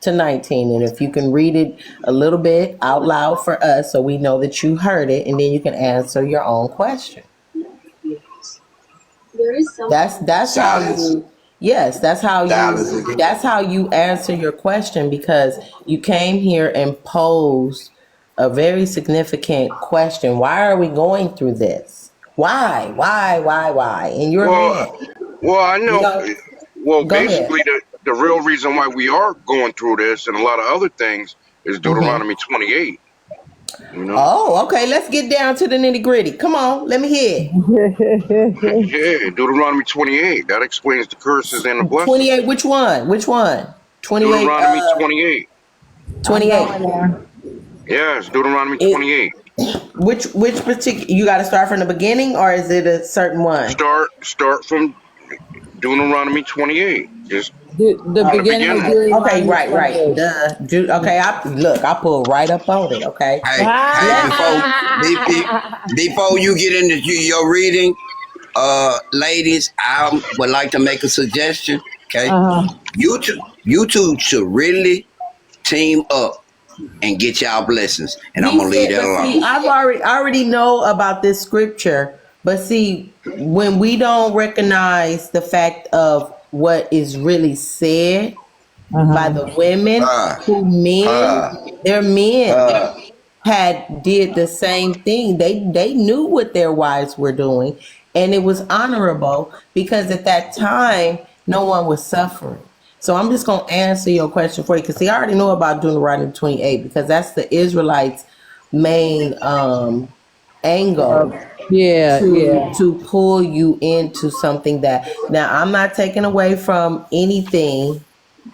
to 19. And if you can read it a little bit out loud for us so we know that you heard it, and then you can answer your own question. That's how Silence. you yes, Silence again. that's how you answer your question, because you came here and posed a very significant question. Why are we going through this? Why? And you're a man. Well, well, I You know. know, Well, go ahead. basically, the real reason why we are going through this and a lot of other things is Hmm. Deuteronomy 28. You know, Oh, okay. Let's get down to the nitty gritty. Come on, let me hear it. yeah, Deuteronomy 28. That explains the curses and the blessings. 28. Which one? Which one? 28. Deuteronomy 28. I'm 28. going there. Yes, Deuteronomy It, 28. which particular? You got to start from the beginning, or is it a certain one? Start from Deuteronomy 28. Just The from the beginning of beginning. Okay, Deuteronomy right. 28. Duh. Okay, I pulled right up on it. Okay. Hey, Let before you get into your reading, ladies, I would like to make a suggestion. Okay, Uh-huh. you two should really team up and get y'all blessings, and I'm He gonna leave said, that but see, alone. I already know about this scripture, but see, when we don't recognize the fact of what is really said by Uh-huh. the women, Uh, who men, uh, their men uh, had did the same thing. They knew what their wives were doing, and it was honorable because at that time no one was suffering. So I'm just gonna answer your question for you, because see, I already know about Deuteronomy 28, because that's the Israelites' main Uh, angle yeah, to yeah. pull you into something that, now I'm not taking away from anything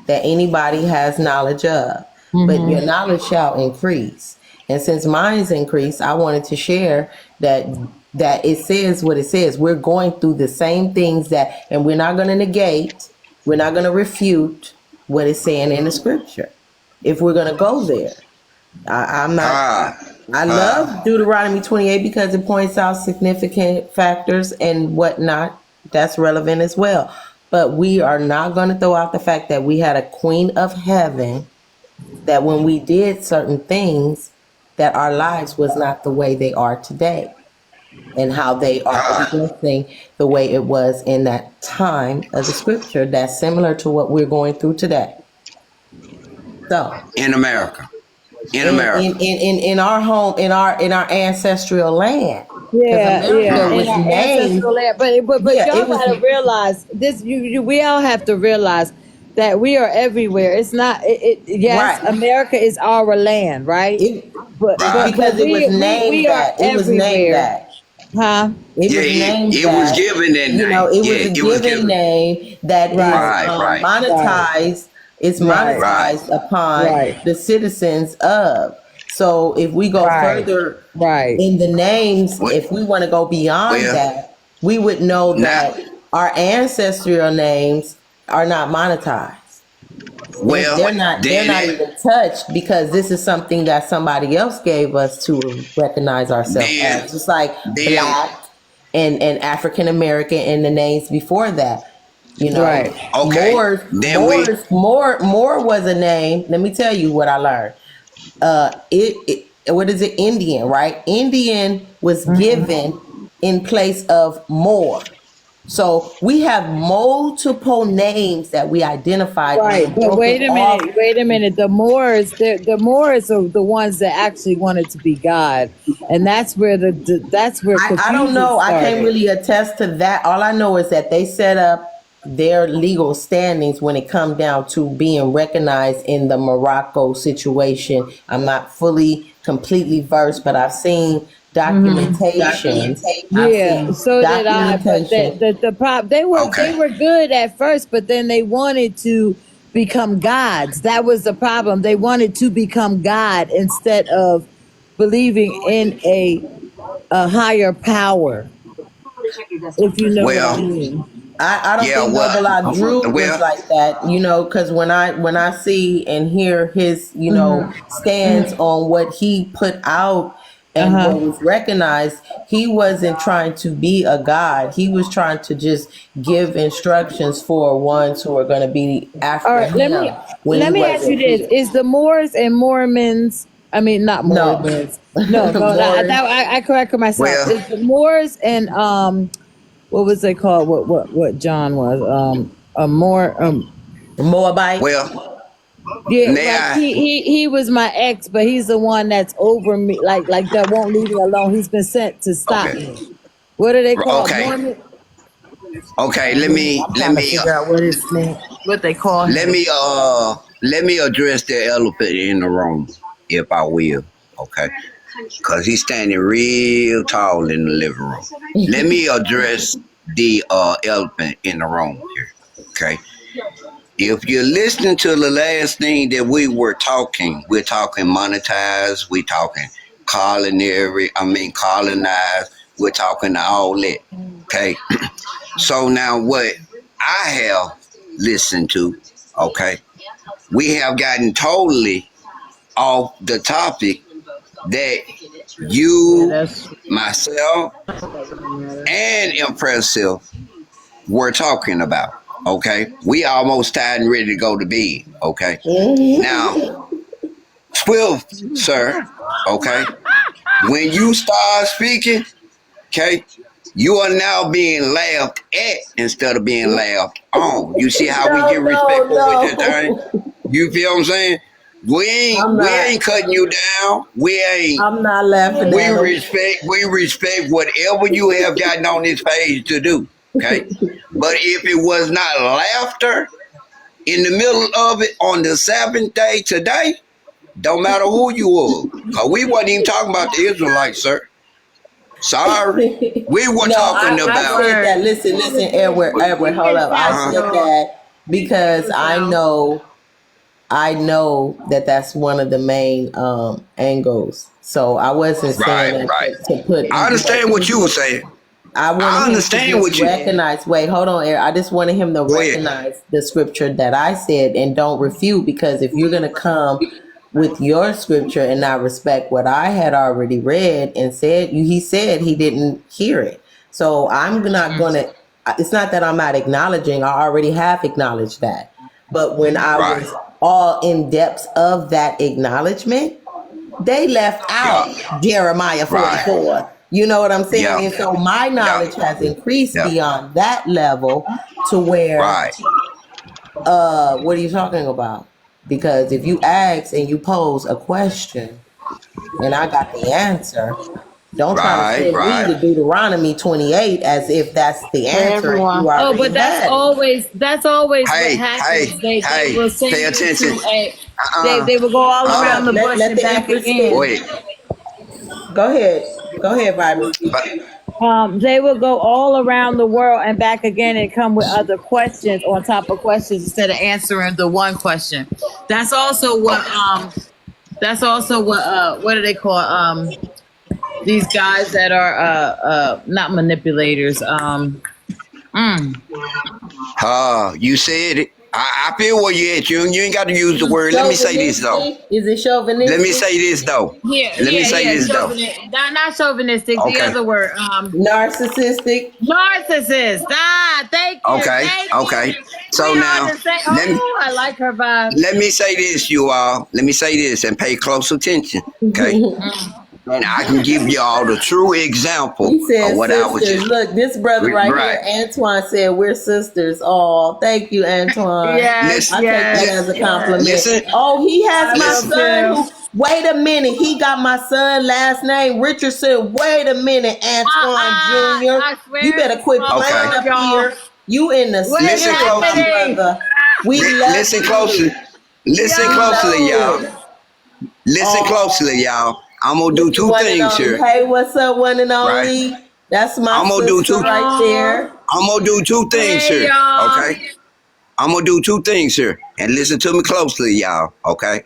that anybody has knowledge of, but your Mm-hmm. knowledge shall increase. And since mine's increased, I wanted to share that it says what it says. We're going through the same things that, and we're not going to negate, we're not going to refute what it's saying in the scripture. If we're going to go there, I'm not. uh, I uh. love Deuteronomy 28 because it points out significant factors and whatnot that's relevant as well. But we are not going to throw out the fact that we had a queen of heaven, that when we did certain things, that our lives was not the way they are today, and how they are progressing the way it was in that time of the scripture that's similar to what we're going through today. So In America. In in America. our home, in our ancestral land, because Yeah, yeah, America in was our named. ancestral land. But Yeah, y'all it was gotta realize this. We all have to realize that we are everywhere. It's not. Yes, right. America is our land, right? It Right. because But it was we named are that. It was named everywhere, that. huh? It Yeah, was named it was that. given that You know, name. it Yeah, was a it was given given. name that is Right, Right. right, monetized. It's right, Right. monetized upon right, the citizens of. So if we go right, further right. in the names, Well, if we want to go beyond well, that, we would know now, that our ancestral names are not monetized. They're, well, they're not they're then not it, even touched, because this is something that somebody else gave us to recognize ourselves then, as, just like then, black and African American and the names before that. You know, Right. okay, then we, Moore was a name. Let me tell you what I learned. What is it? Indian, right? Indian was Mhm. given in place of Moore. So we have multiple names that we identified Right, and but broke it wait a off. minute, wait a minute. The Moors are the ones that actually wanted to be God, and that's where I don't confusion know. I can't started. really attest to that. All I know is that they set up their legal standings when it come down to being recognized in the Morocco situation. I'm not fully completely versed, but I've seen Hmm. documentation. I've Yeah, seen so did I. But documentation. the prop they okay, were good at first, but then they wanted to become gods. That was the problem. They wanted to become God instead of believing in a higher power. If you know what I well, mean. I don't yeah, think well, Nobala Drew was well, like that, because when I see and hear his, Hmm. stance on what he put out, And what was recognized, he wasn't trying to be a god. He was trying to just give instructions for ones who are going to be All after right, let me him when he ask you wasn't this: here. is the Moors and Mormons? I mean, not No. Mormons. No, no, no. Morris. I corrected myself. Well, Is the Moors and what was they called? What John was? A more Moabite. well, yeah, like now, he was my ex, but he's the one that's over me, like that won't leave me alone. He's been sent to stop okay, me. What do they call okay, Mormon? okay. I'm trying to figure out what they call Let him. me, let me address the elephant in the room, if I will. Okay, because he's standing real tall in the living room. Let me address the elephant in the room here. Okay, if you're listening to the last thing that we were talking, we're talking monetize, we're talking colonize, we're talking all that. Okay. So now what I have listened to, okay, we have gotten totally off the topic that Yeah, you, that's myself, and Impressive were talking about. Okay. We almost tired and ready to go to bed. Okay. Now, Swift, sir, okay, when you start speaking, okay, you are now being laughed at instead of being laughed on. You see how we No, get no, respectful with that thing? no. You feel what I'm saying? I'm We not. ain't cutting you down. I'm not laughing at him. We respect whatever you have gotten on this page to do. Okay. But if it was not laughter in the middle of it on the seventh day today, don't matter who you were. Cause we wasn't even talking about the Israelites, sir. Sorry. We were No, talking I about said that. Listen, Edward, hold up. I uh-huh. said that because I know that that's one of the main angles. So I wasn't saying Right, that right. to put I understand what you were saying. I wanted I him to understand just what you recognize. Wait, hold on, Eric. I just wanted him to go ahead. recognize the scripture that I said and don't refute. Because if you're going to come with your scripture and not respect what I had already read and said, he said he didn't hear it. So I'm not going to. It's not that I'm not acknowledging. I already have acknowledged that. But when I Right. was all in depth of that acknowledgement, they left Yeah. out Jeremiah Right. 44. You know what I'm saying? Yeah. And so my Yeah. knowledge has increased Yeah. beyond that level to where, Right. what are you talking about? Because if you ask and you pose a question and I got the answer, don't try to Right. send me Right. to Deuteronomy 28 as if that's the Hey answer and you everyone. oh, already but had it. that's always what Hey, happens. hey, They hey, will pay send you attention. to a Uh-uh. they will go all Hold Uh-uh. around up. the bush Let and the back Empress again. speak. Wait. Go ahead. Go ahead, Vibrant. But They will go all around the world and back again and come with other questions on top of questions instead of answering the one question. That's also what okay. what do they call these guys that are not manipulators. You said it. I feel where you at. You ain't got to use the word. Let me say this though. Chauvinistic? Is it Let me chauvinistic? say this though. Yeah, Let me yeah, say yeah. this though. Not chauvinistic. The Okay. other word, Narcissistic? narcissist. Ah, Okay. thank you. Okay. We So are now the same. let me Oh, I like her vibe. let me say this, you all. Let me say this and pay close attention. Okay. And I can give you all the true example He of said what I was sisters. just Look, this brother right right. here, Antoine, said we're sisters. Oh, thank you, Antoine. Yes, I Listen, take that yes, as a yes. compliment. listen, Oh, he has I my will listen. son too. who, wait a minute. He got my son last name, Richardson. Wait a minute, Antoine Jr. I You swear better it's quit small Okay. playing world, up y'all. here. You in the What is Listen spirit, my closely. happening? brother. We love Listen closely. you. Listen We love closely, y'all. you. Yo. Listen closely, Oh, y'all. I'm gonna do it's the two one and things only. here, Hey, what's up, one and right? only? That's my I'm gonna do sister two. right Oh, there. I'm gonna do two things hey, here, y'all. okay? I'm gonna do two things here, and listen to me closely, y'all, okay?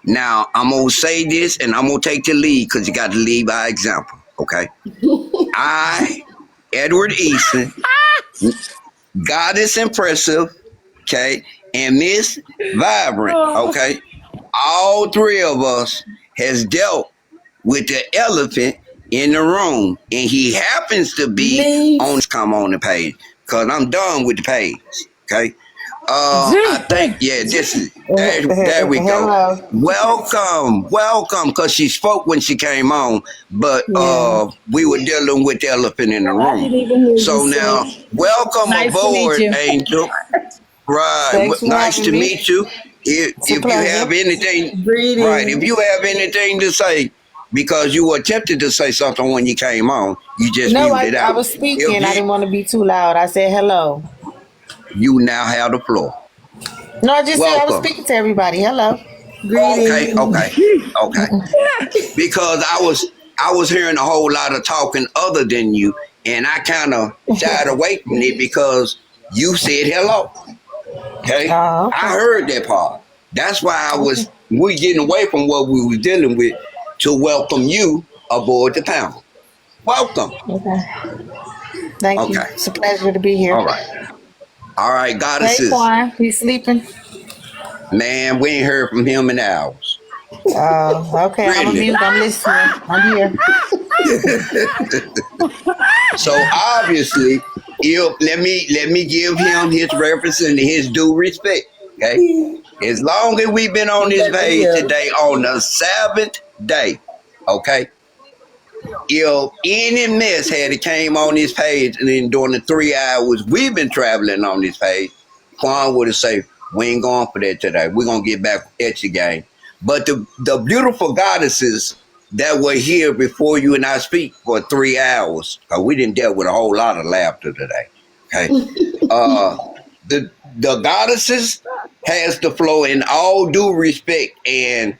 Now I'm gonna say this, and I'm gonna take the lead because you got to lead by example, okay? I, Edward Easton, Goddess Impressive, okay, and Miss Vibrant, Oh, okay. All three of us has dealt with the elephant in the room, and he happens to be on. Please. Come on the page, cause I'm done with the page. Okay. I think this is there we go. Hello. Welcome, cause she spoke when she came on, but Yeah. we were dealing with the elephant in the I room. didn't even hear you So now, say. welcome Nice to meet aboard, you. Angel. Right, Thanks for nice having to me. meet you. It's a If you have pleasure. anything, right, if Greetings. you have anything to say, because you attempted to say something when you came on, you just No, muted I out. was If speaking. I you, didn't want to be too loud. I said hello. you now have the floor. No, I just said I was Welcome. speaking to everybody. Hello. Okay, Greetings. okay, okay. Because I was hearing a whole lot of talking other than you, and I kind of shied away from it because you said hello. Okay, Oh, I okay. heard that part. That's why Okay. we getting away from what we was dealing with to welcome you aboard the panel. Welcome. Okay. Thank you. Okay. It's a pleasure to be here. All right. All right, Hey, goddesses. Quan. He's sleeping. Man, we ain't heard from him in hours. Okay. I'm a Really. mute. I'm listening. I'm here. So obviously, let me give him his reference and his due respect. Okay. As long as we've been on He this let me page hear. today on the seventh day, okay, if any mess had it came on this page and then during the 3 hours we've been traveling on this page, Quan would have said, we ain't going for that today. We're going to get back at you, gang. But the beautiful goddesses that were here before you and I speak for 3 hours, because we didn't deal with a whole lot of laughter today, okay? Uh, the goddesses has the flow in all due respect, and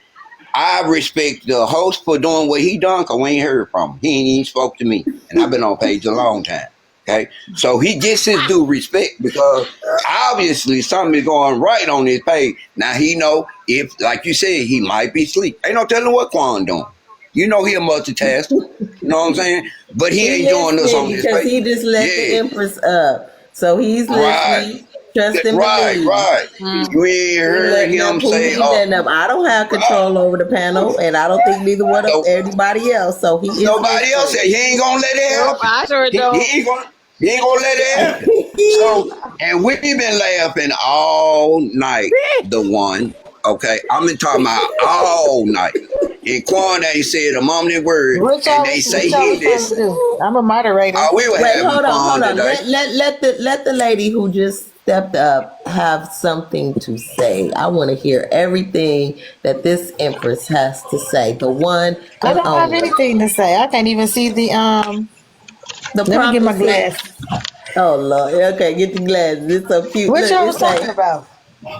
I respect the host for doing what he done because we ain't heard from him. He ain't even spoke to me. And I've been on page a long time. Okay. So he gets his due respect because obviously something is going right on his page. Now he know if, like you said, he might be asleep. Ain't no telling what Quan doing. You know he a multitasker. You know what I'm saying? But he He ain't joining us listening on this because page. he just let the Yeah. Empress up. So he's Right. listening. Trust and Right. believe. Right. You ain't He heard letting up him who say, he letting up. I don't have right. control over the panel, and I don't think neither one of So everybody else. So he is nobody else listening. said he ain't gonna let it Nope, happen. I sure He don't. ain't gonna let it happen. So and we've been laughing all night. The one, okay, I'm talking about all night. And Quan ain't said a mumbling word, and they say What y'all he was trying to listen. do? I'm a moderator. Oh, we were Wait, having hold on, fun hold on. today. Let the lady who just stepped up have something to say. I want to hear everything that this Empress has to say. The one I and don't have only. anything to say. I can't even see the. The Let me get my prophecy. glass. Oh Lord. Okay, get your glasses. It's so cute. What Look, y'all was it's talking like, about?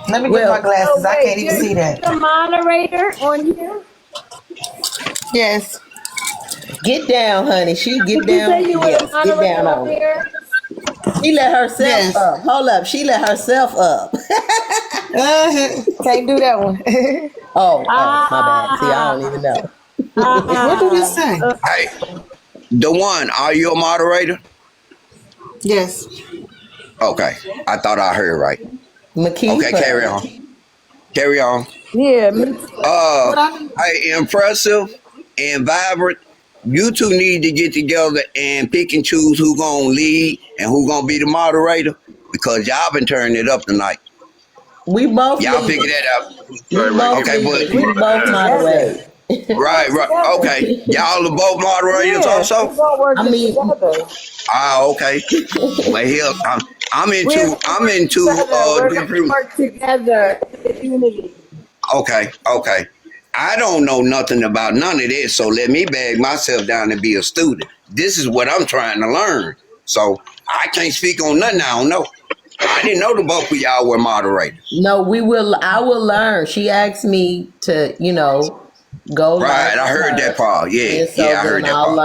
Let me get my well, glasses. Oh I can't wait, even see you're that. the moderator on here? Yes. get down, honey. She get Did you say down. you were the Yes, get down moderator on on it. here? She let herself Yes. up. Hold up. She let herself up. Can't do that one. Oh, my bad. See, I don't even Ah, know. What did it ah, say? Hey, the one, are you a moderator? Yes. Okay, I thought I heard right. Okay, carry Makifа. on. Carry on. yeah, me too. Uh, What I do? hey, impressive and vibrant. You two need to get together and pick and choose who gonna lead and who gonna be the moderator because y'all been turning it up tonight. We both Y'all figure leaders. that out. Say We right both here Okay, before but you leaders. go We We to both work bed. together. moderate. We right, work right. together. Okay, y'all are both moderators Yeah, also. we all I working mean, together. Ah, okay. Well, hell, I'm We're into gonna work together. We're gonna different. work together in unity. Okay, okay. I don't know nothing about none of this, so let me bag myself down and be a student. This is what I'm trying to learn. So I can't speak on nothing I don't know. I didn't know the both of y'all were moderators. no, we will. I will learn. She asked me to, go live Right, I with heard that her, part. Yeah, and yeah, so I then heard that I'll part. learn.